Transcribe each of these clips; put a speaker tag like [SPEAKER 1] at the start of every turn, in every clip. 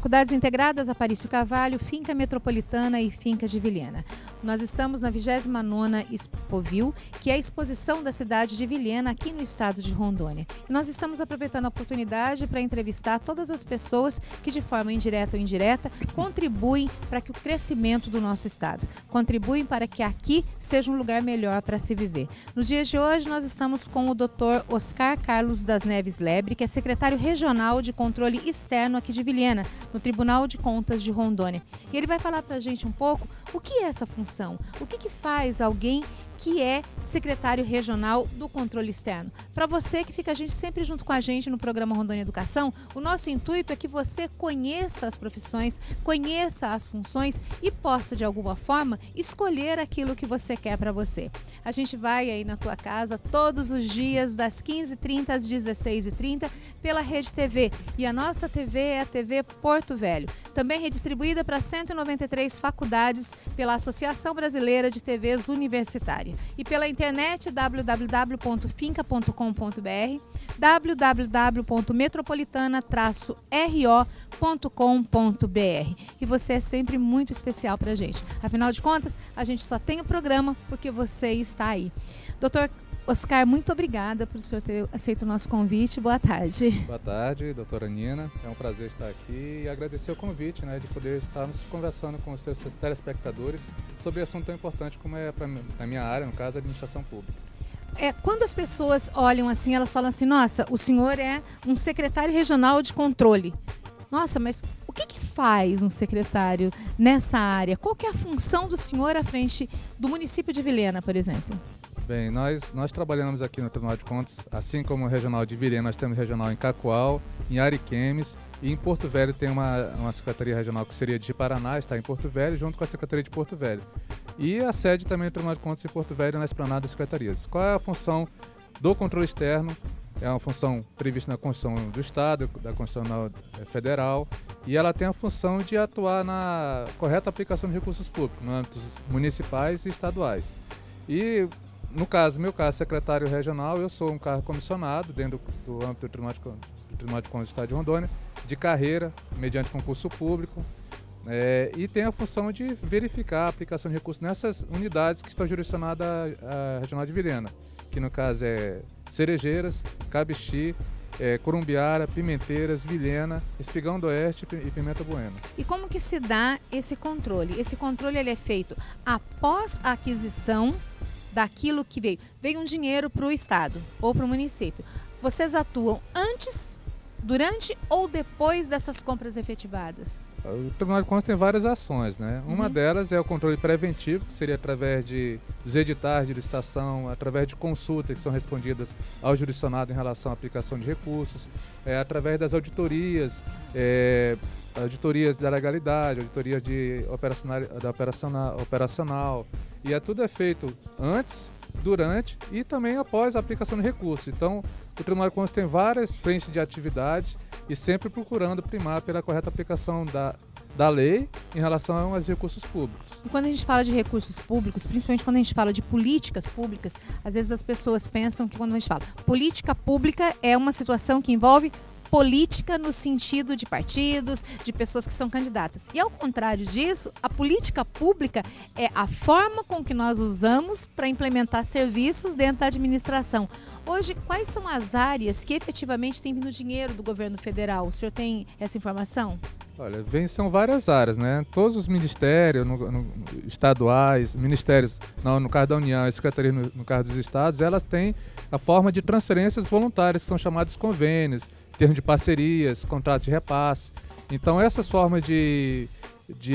[SPEAKER 1] Faculdades Integradas Aparício Carvalho, Finca Metropolitana e Finca de Vilhena. Nós estamos na 29ª Expovil, que é a exposição da cidade de Vilhena, aqui no estado de Rondônia. E nós estamos aproveitando a oportunidade para entrevistar todas as pessoas que, de forma indireta ou indireta, contribuem para que o crescimento do nosso estado, contribuem para que aqui seja um lugar melhor para se viver. No dia de hoje, nós estamos com o Dr. Oscar Carlos das Neves Lebre, que é secretário regional de controle externo aqui de Vilhena, no Tribunal de Contas de Rondônia. E ele vai falar para a gente um pouco o que é essa função, o que faz alguém que é secretário regional do controle externo. Para você que fica sempre junto com a gente no programa Rondônia Educação, o nosso intuito é que você conheça as profissões, conheça as funções e possa, de alguma forma, escolher aquilo que você quer para você. A gente vai aí na tua casa todos os dias, das 15h30 às 16h30, pela Rede TV. E a nossa TV é a TV Porto Velho. Também redistribuída para 193 faculdades pela Associação Brasileira de TVs Universitárias. E pela internet www.finca.com.br, www.metropolitana-ro.com.br. E você é sempre muito especial para a gente. Afinal de contas, a gente só tem o programa porque você está aí. Doutor Oscar, muito obrigada por o senhor ter aceito o nosso convite. Boa tarde.
[SPEAKER 2] Boa tarde, doutora Nina. É um prazer estar aqui e agradecer o convite, de poder estarmos conversando com os seus telespectadores sobre um assunto tão importante como é para a minha área, no caso, a administração pública.
[SPEAKER 1] Quando as pessoas olham assim, elas falam assim, nossa, o senhor é um secretário regional de controle. Nossa, mas o que faz um secretário nessa área? Qual que é a função do senhor à frente do município de Vilhena, por exemplo?
[SPEAKER 2] Bem, nós trabalhamos aqui no Tribunal de Contas, assim como o regional de Vilhena, nós temos regional em Cacoal, em Ariquemes e em Porto Velho tem uma secretaria regional que seria de Paraná, está em Porto Velho, junto com a Secretaria de Porto Velho. E a sede também do Tribunal de Contas em Porto Velho, na esplanada das secretarias. Qual é a função do controle externo? É uma função prevista na Constituição do Estado, da Constituição Federal, e ela tem a função de atuar na correta aplicação de recursos públicos, no âmbito municipais e estaduais. E no meu caso, secretário regional, eu sou um cargo comissionado dentro do âmbito do Tribunal de Contas do Estado de Rondônia, de carreira, mediante concurso público, e tem a função de verificar a aplicação de recursos nessas unidades que estão jurisdicionadas à Regional de Vilhena, que no caso é Cerejeiras, Cabixi, Corumbiara, Pimenteiras, Vilhena, Espigão do Oeste e Pimenta Bueno.
[SPEAKER 1] E como que se dá esse controle? Esse controle ele é feito após a aquisição daquilo que veio um dinheiro para o estado ou para o município. Vocês atuam antes, durante ou depois dessas compras efetivadas?
[SPEAKER 2] O Tribunal de Contas tem várias ações, Uma delas é o controle preventivo, que seria através dos editais de licitação, através de consultas que são respondidas ao jurisdicionado em relação à aplicação de recursos, através das auditorias, auditorias da legalidade, auditorias operacional, e tudo é feito antes, durante e também após a aplicação de recursos. Então, o Tribunal de Contas tem várias frentes de atividade e sempre procurando primar pela correta aplicação da lei em relação aos recursos públicos.
[SPEAKER 1] E quando a gente fala de recursos públicos, principalmente quando a gente fala de políticas públicas, às vezes as pessoas pensam que quando a gente fala política pública é uma situação que envolve política no sentido de partidos, de pessoas que são candidatas. E ao contrário disso, a política pública é a forma com que nós usamos para implementar serviços dentro da administração. Hoje, quais são as áreas que efetivamente têm vindo dinheiro do governo federal? O senhor tem essa informação?
[SPEAKER 2] Olha, são várias áreas, Todos os ministérios estaduais, ministérios, no caso da União, as secretarias no caso dos estados, elas têm a forma de transferências voluntárias, que são chamados convênios, termos de parcerias, contratos de repasse. Então, essas formas de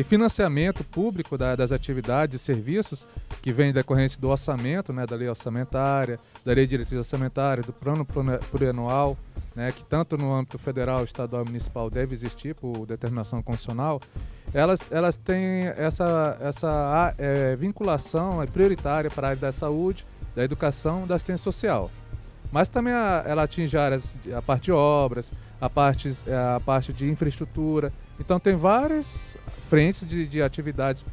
[SPEAKER 2] financiamento público das atividades e serviços que vêm decorrentes do orçamento, da lei orçamentária, da lei de diretriz orçamentária, do plano plurianual, que tanto no âmbito federal, estadual e municipal deve existir por determinação constitucional, elas têm essa vinculação prioritária para a área da saúde, da educação e da assistência social. Mas também ela atinge a parte de obras, a parte de infraestrutura. Então tem várias frentes de atividades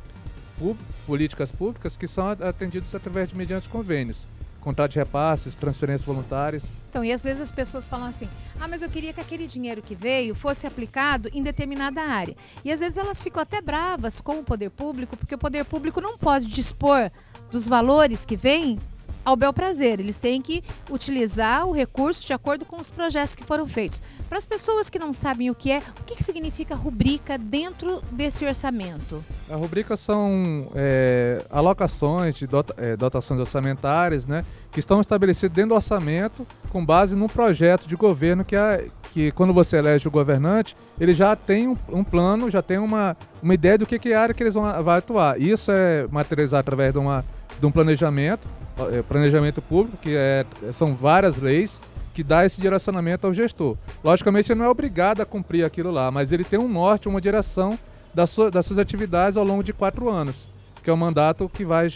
[SPEAKER 2] políticas públicas que são atendidas através de mediante convênios contrato de repasses, transferências voluntárias.
[SPEAKER 1] Então, e às vezes as pessoas falam assim, mas eu queria que aquele dinheiro que veio fosse aplicado em determinada área. E às vezes elas ficam até bravas com o poder público, porque o poder público não pode dispor dos valores que vêm ao bel prazer. Eles têm que utilizar o recurso de acordo com os projetos que foram feitos. Para as pessoas que não sabem o que significa rubrica dentro desse orçamento?
[SPEAKER 2] A rubrica são alocações de dotações orçamentárias, né, que estão estabelecidas dentro do orçamento com base num projeto de governo que quando você elege o governante, ele já tem um plano, já tem uma ideia do que é a área que eles vão atuar. Isso é materializado através de um planejamento público, que são várias leis que dá esse direcionamento ao gestor. Logicamente, ele não é obrigado a cumprir aquilo lá, mas ele tem um norte, uma direção das suas atividades ao longo de 4 anos, que é o mandato que vai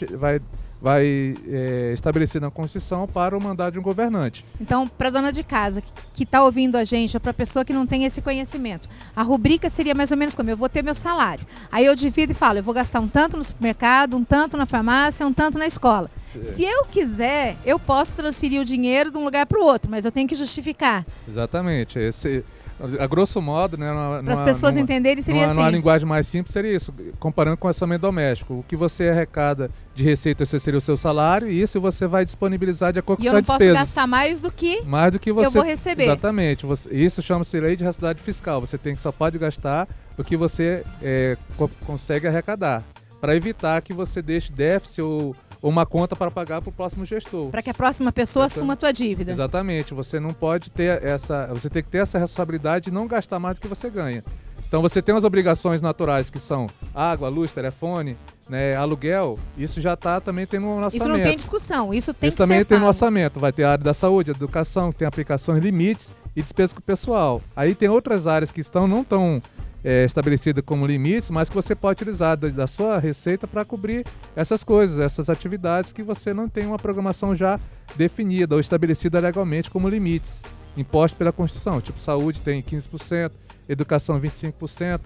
[SPEAKER 2] estabelecer na Constituição para o mandato de um governante.
[SPEAKER 1] Então, para a dona de casa que está ouvindo a gente, ou para a pessoa que não tem esse conhecimento, a rubrica seria mais ou menos como: eu vou ter meu salário, aí eu divido e falo, eu vou gastar um tanto no supermercado, um tanto na farmácia, um tanto na escola. Se eu quiser, eu posso transferir o dinheiro de um lugar para o outro, mas eu tenho que justificar.
[SPEAKER 2] Exatamente. A grosso modo, né,
[SPEAKER 1] para as pessoas entenderem, seria assim.
[SPEAKER 2] Numa linguagem mais simples, seria isso, comparando com o orçamento doméstico. O que você arrecada de receita seria o seu salário, e isso você vai disponibilizar de acordo com a sua despesa.
[SPEAKER 1] E eu não posso gastar mais do que
[SPEAKER 2] você,
[SPEAKER 1] eu vou receber.
[SPEAKER 2] Exatamente. Isso chama-se lei de responsabilidade fiscal. Você só pode gastar o que você consegue arrecadar, para evitar que você deixe déficit ou uma conta para pagar para o próximo gestor.
[SPEAKER 1] Para que a próxima pessoa assuma a tua dívida.
[SPEAKER 2] Exatamente. Você não pode ter você tem que ter essa responsabilidade de não gastar mais do que você ganha. Então você tem as obrigações naturais, que são água, luz, telefone, né, aluguel. Isso já está também tendo no orçamento.
[SPEAKER 1] Isso não tem discussão, isso tem que ser
[SPEAKER 2] também tem
[SPEAKER 1] pago.
[SPEAKER 2] no orçamento. Vai ter a área da saúde, educação, que tem aplicações, limites e despesas com o pessoal. Aí tem outras áreas que não estão estabelecida como limites, mas que você pode utilizar da sua receita para cobrir essas coisas, essas atividades que você não tem uma programação já definida ou estabelecida legalmente como limites, impostos pela Constituição. Tipo, saúde tem 15%, educação 25%,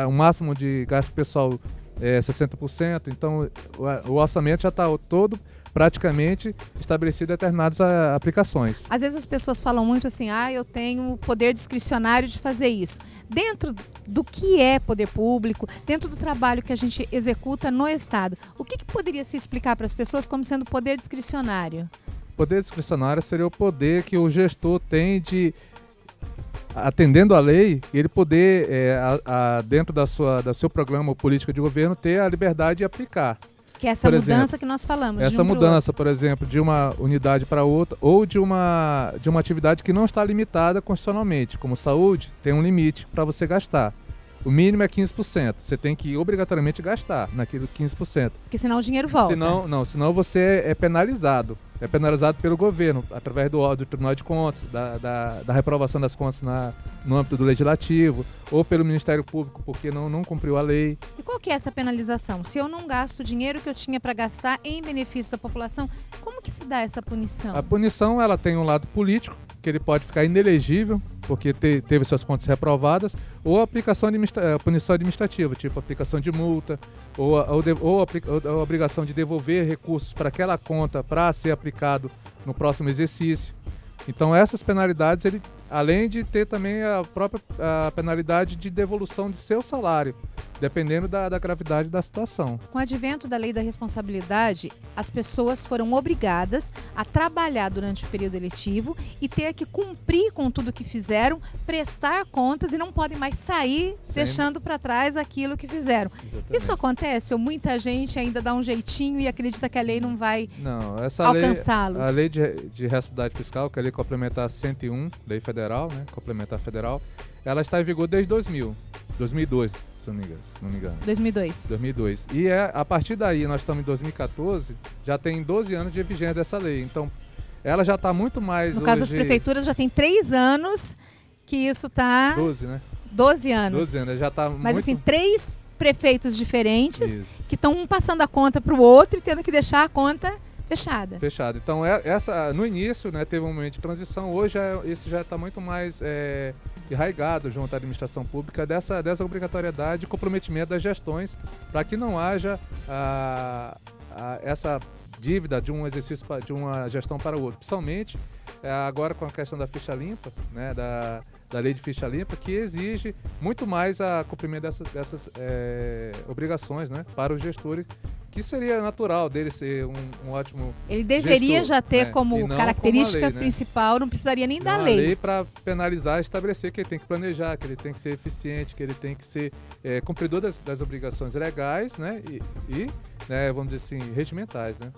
[SPEAKER 2] o máximo de gasto pessoal é 60%, então o orçamento já está todo praticamente estabelecido determinadas aplicações.
[SPEAKER 1] Às vezes as pessoas falam muito assim, eu tenho o poder discricionário de fazer isso. Dentro do que é poder público, dentro do trabalho que a gente executa no Estado, o que poderia se explicar para as pessoas como sendo poder discricionário?
[SPEAKER 2] Poder discricionário seria o poder que o gestor tem de, atendendo à lei, ele poder, dentro do seu programa ou política de governo, ter a liberdade de aplicar.
[SPEAKER 1] Que é essa mudança que nós falamos.
[SPEAKER 2] Essa mudança, por exemplo, de uma unidade para outra, ou de uma atividade que não está limitada constitucionalmente, como saúde, tem um limite para você gastar. O mínimo é 15%. Você tem que obrigatoriamente gastar naquilo 15%.
[SPEAKER 1] Porque senão o dinheiro volta.
[SPEAKER 2] Senão você é penalizado. É penalizado pelo governo, através do Tribunal de Contas, da reprovação das contas no âmbito do Legislativo, ou pelo Ministério Público, porque não cumpriu a lei.
[SPEAKER 1] E qual que é essa penalização? Se eu não gasto o dinheiro que eu tinha para gastar em benefício da população, como que se dá essa punição?
[SPEAKER 2] A punição, ela tem um lado político, que ele pode ficar inelegível, porque teve suas contas reprovadas, ou punição administrativa, tipo aplicação de multa, ou a obrigação de devolver recursos para aquela conta para ser aplicado no próximo exercício. Então essas penalidades, além de ter também a própria penalidade de devolução de seu salário, dependendo da gravidade da situação.
[SPEAKER 1] Com o advento da lei da responsabilidade, as pessoas foram obrigadas a trabalhar durante o período eletivo e ter que cumprir com tudo que fizeram, prestar contas e não podem mais sair deixando para trás aquilo que fizeram. Exatamente. Isso acontece ou muita gente ainda dá um jeitinho e acredita que a lei não vai alcançá-los?
[SPEAKER 2] A lei de responsabilidade fiscal, que é a lei complementar 101, lei federal, né, complementar federal, ela está em vigor desde 2002, se não me engano. 2002. E a partir daí, nós estamos em 2014, já tem 12 anos de vigência dessa lei. Então, ela já está muito mais...
[SPEAKER 1] No caso das prefeituras, já tem 3 anos que isso está...
[SPEAKER 2] 12, né?
[SPEAKER 1] 12 anos.
[SPEAKER 2] 12 anos, já está muito...
[SPEAKER 1] Mas assim, 3 prefeitos diferentes que estão um passando a conta para o outro e tendo que deixar a conta fechada.
[SPEAKER 2] Então, no início, né, teve um momento de transição. Hoje, isso já está muito mais... enraigado junto à administração pública dessa obrigatoriedade e comprometimento das gestões para que não haja essa dívida de um exercício, de uma gestão para o outro. Principalmente agora com a questão da ficha limpa, né, da lei de ficha limpa, que exige muito mais a cumprimento dessas obrigações, né, para os gestores, que seria natural dele ser um ótimo
[SPEAKER 1] Ele deveria
[SPEAKER 2] gestor,
[SPEAKER 1] já ter
[SPEAKER 2] né,
[SPEAKER 1] como característica
[SPEAKER 2] lei, né?
[SPEAKER 1] principal, não precisaria nem da
[SPEAKER 2] Uma
[SPEAKER 1] lei.
[SPEAKER 2] lei para penalizar e estabelecer que ele tem que planejar, que ele tem que ser eficiente, que ele tem que ser cumpridor das obrigações legais, né, e né, vamos dizer assim, regimentais, né?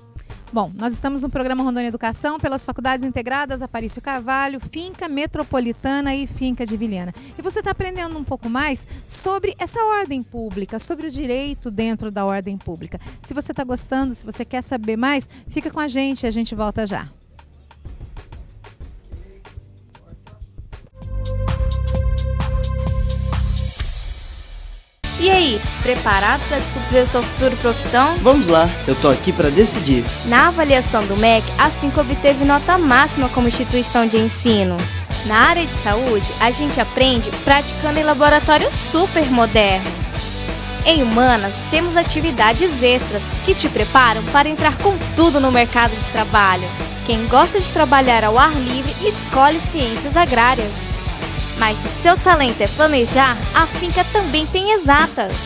[SPEAKER 1] Bom, nós estamos no programa Rondônia Educação pelas Faculdades Integradas Aparício Carvalho, Finca Metropolitana e Finca de Vilhena. E você está aprendendo um pouco mais sobre essa ordem pública, sobre o direito dentro da ordem pública. Se você está gostando, se você quer saber mais, fica com a gente volta já.
[SPEAKER 3] E aí, preparado para descobrir a sua futura profissão?
[SPEAKER 4] Vamos lá, eu tô aqui para decidir.
[SPEAKER 3] Na avaliação do MEC, a Finca obteve nota máxima como instituição de ensino. Na área de saúde, a gente aprende praticando em laboratórios super modernos. Em Humanas, temos atividades extras que te preparam para entrar com tudo no mercado de trabalho. Quem gosta de trabalhar ao ar livre, escolhe ciências agrárias. Mas se seu talento é planejar, a Finca também tem exatas.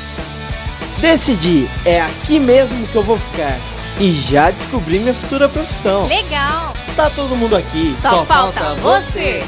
[SPEAKER 4] Decidi, é aqui mesmo que eu vou ficar. E já descobri minha futura profissão.
[SPEAKER 3] Legal!
[SPEAKER 4] Tá todo mundo aqui,
[SPEAKER 3] Só falta você!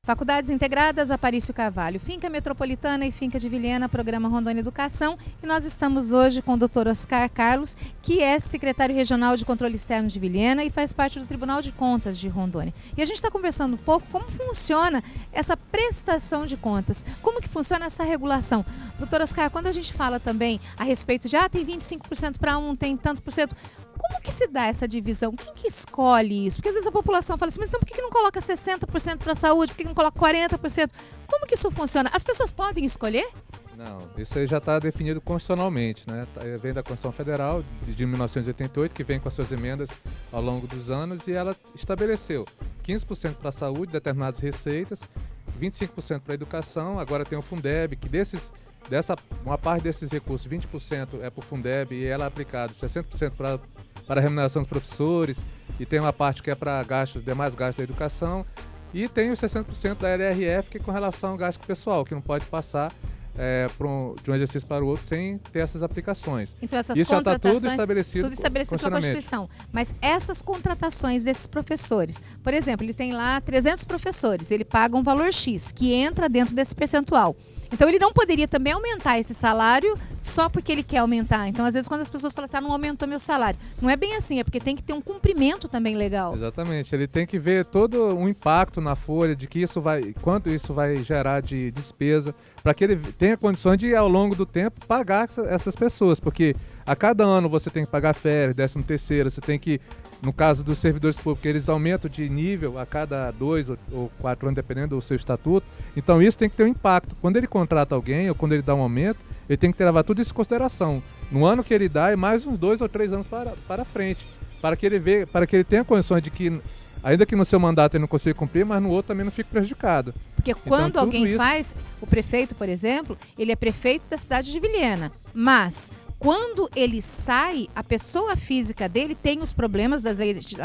[SPEAKER 1] Faculdades Integradas Aparício Carvalho, Finca Metropolitana e Finca de Vilhena, programa Rondônia Educação. E nós estamos hoje com o Dr. Oscar Carlos, que é secretário regional de controle externo de Vilhena e faz parte do Tribunal de Contas de Rondônia. E a gente está conversando um pouco como funciona essa prestação de contas, como que funciona essa regulação. Dr. Oscar, quando a gente fala também a respeito de tem 25% para um, tem tanto por cento, como que se dá essa divisão? Quem que escolhe isso? Porque às vezes a população fala assim, mas então por que não coloca 60% para a saúde? Por que não coloca 40%? Como que isso funciona? As pessoas podem escolher?
[SPEAKER 2] Não, isso aí já está definido constitucionalmente, né? Vem da Constituição Federal de 1988, que vem com as suas emendas ao longo dos anos, e ela estabeleceu 15% para a saúde, determinadas receitas, 25% para a educação, agora tem o Fundeb, que uma parte desses recursos, 20% é para o Fundeb e ela é aplicado 60% para a remuneração dos professores, e tem uma parte que é para demais gastos da educação, e tem os 60% da LRF, que é com relação ao gasto pessoal, que não pode passar de um exercício para o outro sem ter essas aplicações.
[SPEAKER 1] Então essas
[SPEAKER 2] isso já está
[SPEAKER 1] contratações,
[SPEAKER 2] tudo estabelecido
[SPEAKER 1] pela Constituição. Mas essas contratações desses professores, por exemplo, ele tem lá 300 professores, ele paga um valor X, que entra dentro desse percentual. Então ele não poderia também aumentar esse salário só porque ele quer aumentar. Então às vezes quando as pessoas falam assim, não aumentou meu salário. Não é bem assim, é porque tem que ter um cumprimento também legal.
[SPEAKER 2] Exatamente, ele tem que ver todo o impacto na folha, de que quanto isso vai gerar de despesa, para que ele tenha condições de, ao longo do tempo, pagar essas pessoas. Porque a cada ano você tem que pagar férias, 13º, você tem que, no caso dos servidores públicos, eles aumentam de nível a cada 2 ou 4 anos, dependendo do seu estatuto. Então isso tem que ter um impacto. Quando ele contrata alguém ou quando ele dá um aumento, ele tem que levar tudo isso em consideração. No ano que ele dá, é mais uns 2 ou 3 anos para frente, para que ele tenha condições de que, ainda que no seu mandato ele não consiga cumprir, mas no outro também não fique prejudicado.
[SPEAKER 1] Porque quando alguém faz, o prefeito, por exemplo, ele é prefeito da cidade de Vilhena, mas quando ele sai, a pessoa física dele tem os problemas da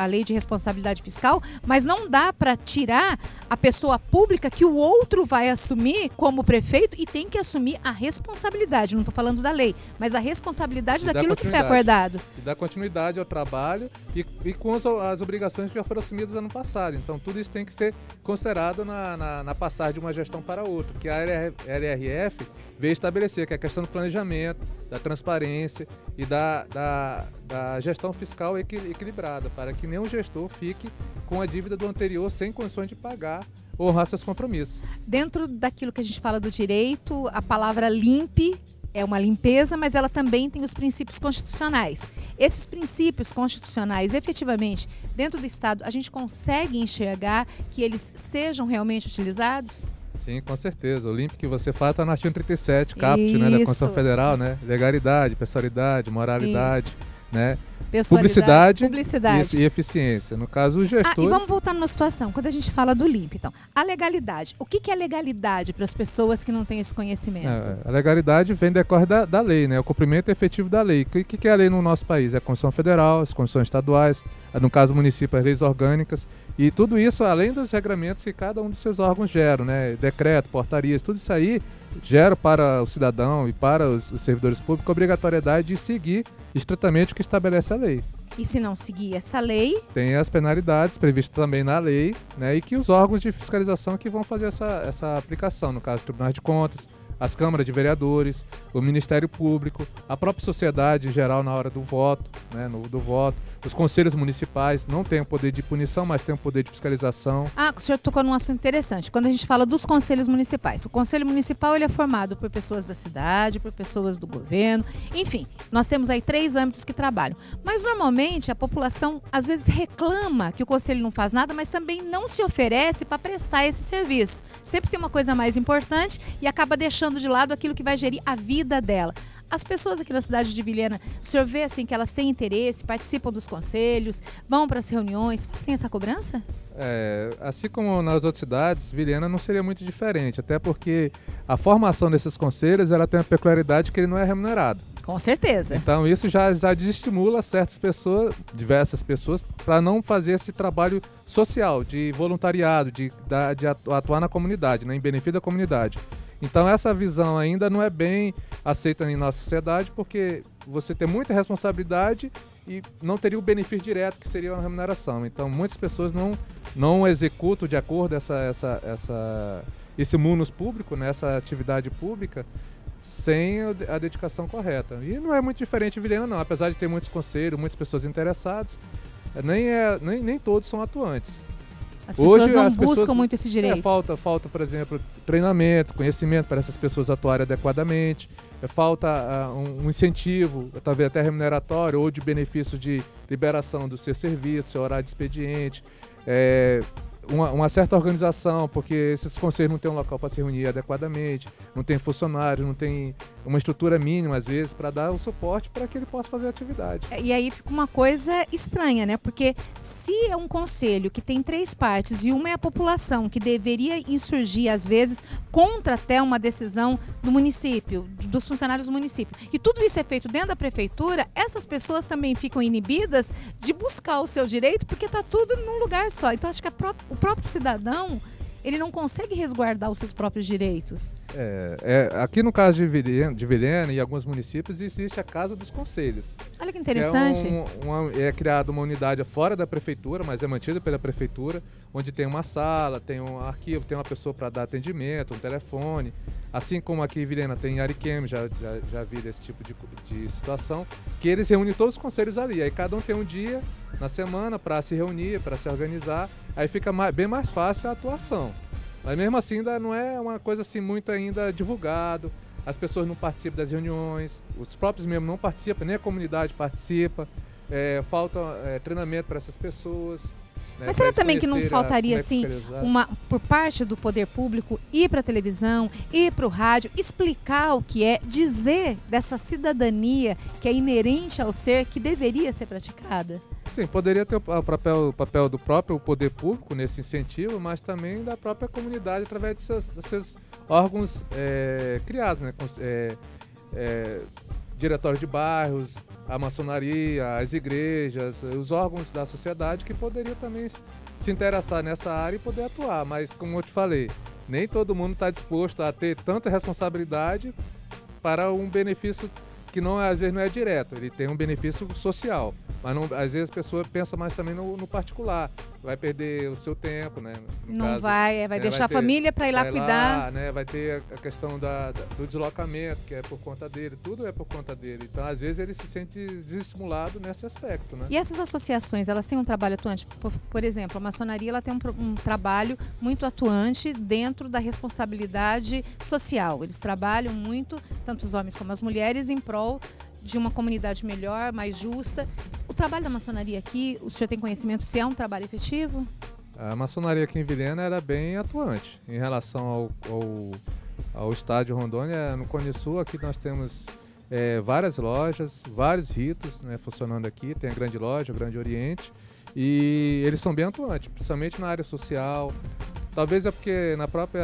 [SPEAKER 1] lei de responsabilidade fiscal, mas não dá para tirar a pessoa pública que o outro vai assumir como prefeito e tem que assumir a responsabilidade. Não estou falando da lei, mas a responsabilidade daquilo que foi acordado.
[SPEAKER 2] E dar continuidade ao trabalho e com as obrigações que já foram assumidas ano passado. Então tudo isso tem que ser considerado na passagem de uma gestão para outra, que a LRF veio estabelecer, que é a questão do planejamento, da transparência e da gestão fiscal equilibrada, para que nenhum gestor fique com a dívida do anterior sem condições de pagar ou honrar seus compromissos.
[SPEAKER 1] Dentro daquilo que a gente fala do direito, a palavra limpe é uma limpeza, mas ela também tem os princípios constitucionais. Esses princípios constitucionais, efetivamente, dentro do Estado, a gente consegue enxergar que eles sejam realmente utilizados?
[SPEAKER 2] Sim, com certeza. O limpo que você fala está no artigo 37, caput, né, da Constituição Federal, né? Legalidade, pessoalidade, moralidade, né? publicidade
[SPEAKER 1] publicidade.
[SPEAKER 2] E eficiência. No caso, os gestores...
[SPEAKER 1] E vamos voltar numa situação, quando a gente fala do LIMP, então, a legalidade. O que é legalidade para as pessoas que não têm esse conhecimento?
[SPEAKER 2] A legalidade decorre da lei, né? O cumprimento efetivo da lei. O que é a lei no nosso país? É a Constituição Federal, as Constituições estaduais, no caso do município, as leis orgânicas. E tudo isso, além dos regramentos que cada um dos seus órgãos geram, né? Decreto, portarias, tudo isso aí gera para o cidadão e para os servidores públicos a obrigatoriedade de seguir estritamente o que estabelece a lei.
[SPEAKER 1] E se não seguir essa lei...
[SPEAKER 2] Tem as penalidades previstas também na lei, né? E que os órgãos de fiscalização que vão fazer essa aplicação, no caso, Tribunais de Contas, as câmaras de vereadores, o Ministério Público, a própria sociedade em geral na hora do voto, né? Do voto. Os conselhos municipais não têm o poder de punição, mas têm o poder de fiscalização.
[SPEAKER 1] O senhor tocou num assunto interessante. Quando a gente fala dos conselhos municipais, o conselho municipal ele é formado por pessoas da cidade, por pessoas do governo, enfim, nós temos aí 3 âmbitos que trabalham. Mas normalmente a população às vezes reclama que o conselho não faz nada, mas também não se oferece para prestar esse serviço. Sempre tem uma coisa mais importante e acaba deixando de lado aquilo que vai gerir a vida dela. As pessoas aqui na cidade de Vilhena, o senhor vê assim que elas têm interesse, participam dos conselhos, vão para as reuniões, fazem essa cobrança?
[SPEAKER 2] Assim como nas outras cidades, Vilhena não seria muito diferente, até porque a formação desses conselhos ela tem a peculiaridade que ele não é remunerado.
[SPEAKER 1] Com certeza.
[SPEAKER 2] Então isso já desestimula certas pessoas, diversas pessoas, para não fazer esse trabalho social, de voluntariado, de atuar na comunidade, né, em benefício da comunidade. Então essa visão ainda não é bem aceita em nossa sociedade, porque você tem muita responsabilidade e não teria o benefício direto, que seria uma remuneração. Então muitas pessoas não executam de acordo esse munus público, né, essa atividade pública, sem a dedicação correta. E não é muito diferente em Vilhena, não. Apesar de ter muitos conselhos, muitas pessoas interessadas, nem todos são atuantes.
[SPEAKER 1] As pessoas não buscam muito esse direito.
[SPEAKER 2] Falta, por exemplo, treinamento, conhecimento para essas pessoas atuarem adequadamente. Falta um incentivo, talvez até remuneratório, ou de benefício de liberação do seu serviço, seu horário de expediente. Uma certa organização, porque esses conselhos não têm um local para se reunir adequadamente, não tem funcionário, não tem uma estrutura mínima, às vezes, para dar o suporte para que ele possa fazer a atividade.
[SPEAKER 1] E aí fica uma coisa estranha, né? Porque se é um conselho que tem 3 partes e uma é a população, que deveria insurgir, às vezes, contra até uma decisão do município, dos funcionários do município, e tudo isso é feito dentro da prefeitura, essas pessoas também ficam inibidas de buscar o seu direito, porque está tudo num lugar só. Então, acho que o próprio cidadão, ele não consegue resguardar os seus próprios direitos.
[SPEAKER 2] Aqui no caso de Vilhena e alguns municípios existe a Casa dos Conselhos.
[SPEAKER 1] Olha que interessante.
[SPEAKER 2] É criada uma unidade fora da prefeitura, mas é mantida pela prefeitura, onde tem uma sala, tem um arquivo, tem uma pessoa para dar atendimento, um telefone. Assim como aqui em Vilhena tem Ariquemes, já vi desse tipo de situação, que eles reúnem todos os conselhos ali. Aí cada um tem um dia na semana para se reunir, para se organizar. Aí fica bem mais fácil a atuação. Mas mesmo assim ainda não é uma coisa assim muito ainda divulgado. As pessoas não participam das reuniões, os próprios membros não participam, nem a comunidade participa. Falta treinamento para essas pessoas.
[SPEAKER 1] Mas será também que não faltaria, assim, por parte do poder público, ir para a televisão, ir para o rádio, explicar o que é, dizer dessa cidadania que é inerente ao ser, que deveria ser praticada?
[SPEAKER 2] Sim, poderia ter o papel do próprio poder público nesse incentivo, mas também da própria comunidade através de seus órgãos criados, né? Diretório de bairros, a maçonaria, as igrejas, os órgãos da sociedade que poderiam também se interessar nessa área e poder atuar. Mas, como eu te falei, nem todo mundo está disposto a ter tanta responsabilidade para um benefício que às vezes não é direto, ele tem um benefício social. Mas às vezes a pessoa pensa mais também no particular, vai perder o seu tempo, né?
[SPEAKER 1] Vai deixar a família para ir lá cuidar.
[SPEAKER 2] Né? Vai ter a questão do deslocamento, que é por conta dele, tudo é por conta dele. Então, às vezes, ele se sente desestimulado nesse aspecto, né?
[SPEAKER 1] E essas associações, elas têm um trabalho atuante? Por exemplo, a maçonaria ela tem um trabalho muito atuante dentro da responsabilidade social. Eles trabalham muito, tanto os homens como as mulheres, em prol de uma comunidade melhor, mais justa. O trabalho da maçonaria aqui, o senhor tem conhecimento se é um trabalho efetivo?
[SPEAKER 2] A maçonaria aqui em Vilhena era bem atuante em relação ao estádio Rondônia. No Cone Sul, aqui nós temos várias lojas, vários ritos, né, funcionando aqui. Tem a Grande Loja, o Grande Oriente, e eles são bem atuantes, principalmente na área social. Talvez é porque na própria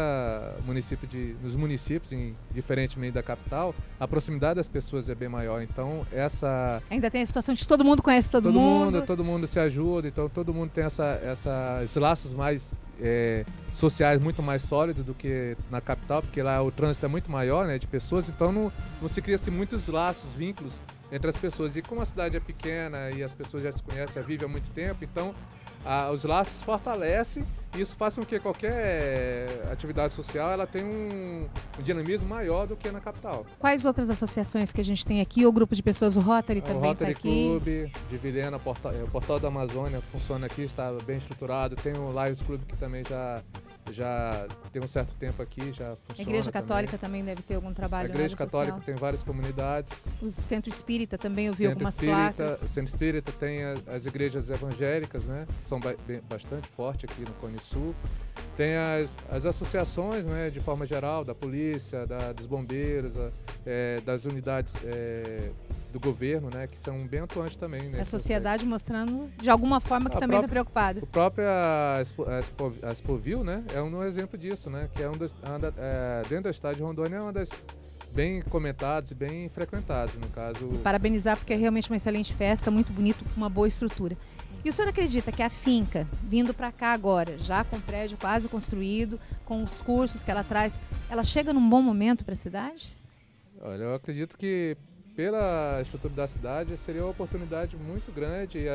[SPEAKER 2] nos municípios, diferentemente da capital, a proximidade das pessoas é bem maior. Então
[SPEAKER 1] ainda tem a situação de que todo mundo conhece todo mundo.
[SPEAKER 2] Todo mundo se ajuda, então todo mundo tem esses laços mais sociais muito mais sólidos do que na capital, porque lá o trânsito é muito maior, né, de pessoas, então não se cria-se muitos laços, vínculos entre as pessoas. E como a cidade é pequena e as pessoas já se conhecem, já vivem há muito tempo, então os laços fortalecem e isso faz com que qualquer atividade social ela tenha um dinamismo maior do que na capital.
[SPEAKER 1] Quais outras associações que a gente tem aqui? O grupo de pessoas, o Rotary também está aqui?
[SPEAKER 2] O Rotary Club de Vilhena, o Portal da Amazônia funciona aqui, está bem estruturado. Tem o Lions Club que também já tem um certo tempo aqui, já funciona.
[SPEAKER 1] A Igreja Católica também deve ter algum trabalho na área social.
[SPEAKER 2] A Igreja Católica tem várias comunidades.
[SPEAKER 1] O Centro Espírita também, eu vi algumas placas.
[SPEAKER 2] O Centro Espírita tem as igrejas evangélicas, né, que são bastante fortes aqui no Cone Sul. Tem as associações, né, de forma geral, da polícia, dos bombeiros, das unidades do governo, né, que são bem atuantes também.
[SPEAKER 1] A sociedade mostrando, de alguma forma, que também está preocupada.
[SPEAKER 2] A própria Expovil, né, é um exemplo disso, né, que dentro da cidade de Rondônia é uma das bem comentadas e bem frequentadas, no caso.
[SPEAKER 1] E parabenizar, porque é realmente uma excelente festa, muito bonito, com uma boa estrutura. E o senhor acredita que a finca, vindo para cá agora, já com o prédio quase construído, com os cursos que ela traz, ela chega num bom momento para a cidade?
[SPEAKER 2] Olha, eu acredito que pela estrutura da cidade seria uma oportunidade muito grande e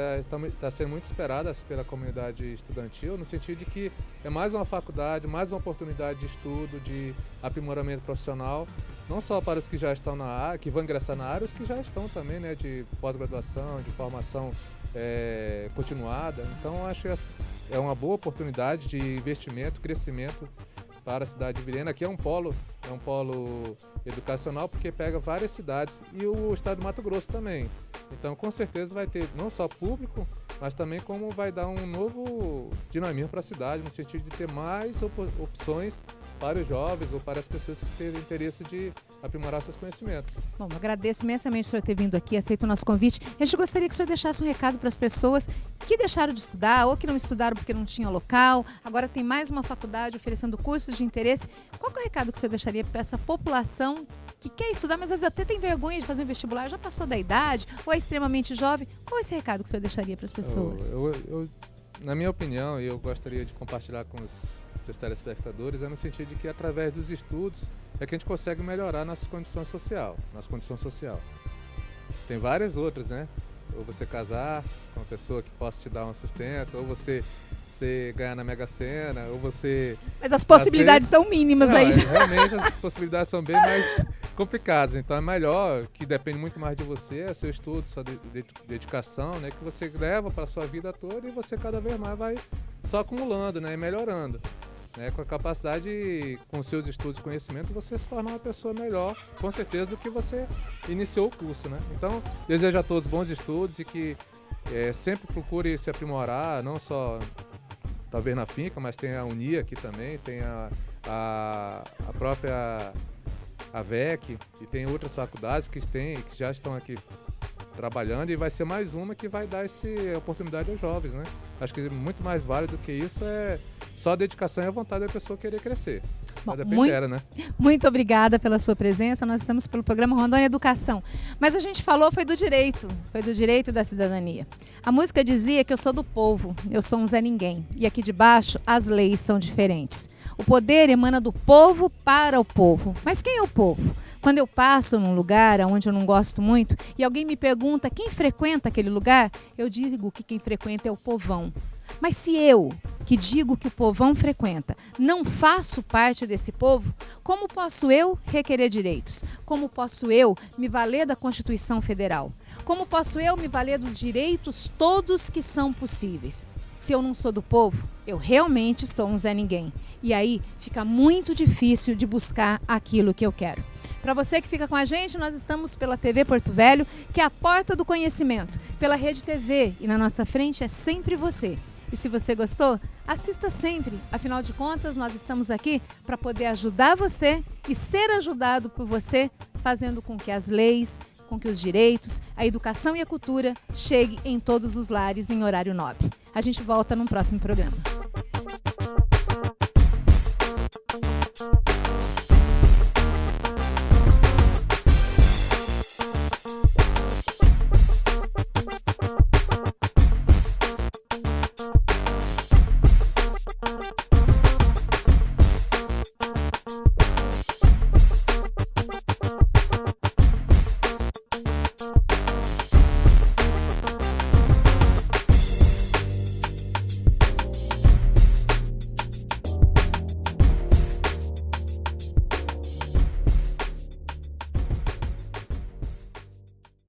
[SPEAKER 2] está sendo muito esperada pela comunidade estudantil, no sentido de que é mais uma faculdade, mais uma oportunidade de estudo, de aprimoramento profissional, não só para os que já estão na área, que vão ingressar na área, os que já estão também, né, de pós-graduação, de formação continuada. Então acho que é uma boa oportunidade de investimento, crescimento para a cidade de Vilhena. Aqui é um polo educacional porque pega várias cidades e o estado do Mato Grosso também. Então com certeza vai ter não só público, mas também como vai dar um novo dinamismo para a cidade, no sentido de ter mais opções para os jovens ou para as pessoas que têm interesse de aprimorar seus conhecimentos.
[SPEAKER 1] Bom, agradeço imensamente o senhor ter vindo aqui, aceito o nosso convite. Eu já gostaria que o senhor deixasse um recado para as pessoas que deixaram de estudar ou que não estudaram porque não tinha local, agora tem mais uma faculdade oferecendo cursos de interesse. Qual que é o recado que o senhor deixaria para essa população que quer estudar, mas às vezes até tem vergonha de fazer um vestibular, já passou da idade ou é extremamente jovem? Qual é esse recado que o senhor deixaria para as pessoas?
[SPEAKER 2] Na minha opinião, e eu gostaria de compartilhar com os seus telespectadores, é no sentido de que através dos estudos é que a gente consegue melhorar nossa condição social. Tem várias outras, né? Ou você casar com uma pessoa que possa te dar um sustento, ou você ganhar na Mega Sena, ou você...
[SPEAKER 1] Mas as possibilidades são mínimas aí.
[SPEAKER 2] Realmente as possibilidades são bem mais complicadas, então é melhor, que depende muito mais de você, é seu estudo, sua dedicação, né, que você leva para a sua vida toda e você cada vez mais vai só acumulando, né, e melhorando. Né, com a capacidade, com os seus estudos e conhecimento, você se tornar uma pessoa melhor, com certeza, do que você iniciou o curso, né? Então, desejo a todos bons estudos e que sempre procure se aprimorar, não só talvez na finca, mas tem a Unia aqui também, tem a própria AVEC e tem outras faculdades que já estão aqui trabalhando, e vai ser mais uma que vai dar essa oportunidade aos jovens, né? Acho que muito mais válido do que isso é só a dedicação e a vontade da pessoa querer crescer.
[SPEAKER 1] Bom, muito obrigada pela sua presença. Nós estamos pelo programa Rondônia Educação. Mas a gente falou foi do direito da cidadania. A música dizia que eu sou do povo, eu sou um Zé Ninguém. E aqui de baixo as leis são diferentes. O poder emana do povo para o povo. Mas quem é o povo? Quando eu passo num lugar onde eu não gosto muito e alguém me pergunta quem frequenta aquele lugar, eu digo que quem frequenta é o povão. Mas se eu, que digo que o povão frequenta, não faço parte desse povo, como posso eu requerer direitos? Como posso eu me valer da Constituição Federal? Como posso eu me valer dos direitos todos que são possíveis? Se eu não sou do povo, eu realmente sou um Zé Ninguém. E aí fica muito difícil de buscar aquilo que eu quero. Para você que fica com a gente, nós estamos pela TV Porto Velho, que é a porta do conhecimento, pela Rede TV, e na nossa frente é sempre você. E se você gostou, assista sempre. Afinal de contas, nós estamos aqui para poder ajudar você e ser ajudado por você, fazendo com que as leis, com que os direitos, a educação e a cultura cheguem em todos os lares em horário nobre. A gente volta num próximo programa.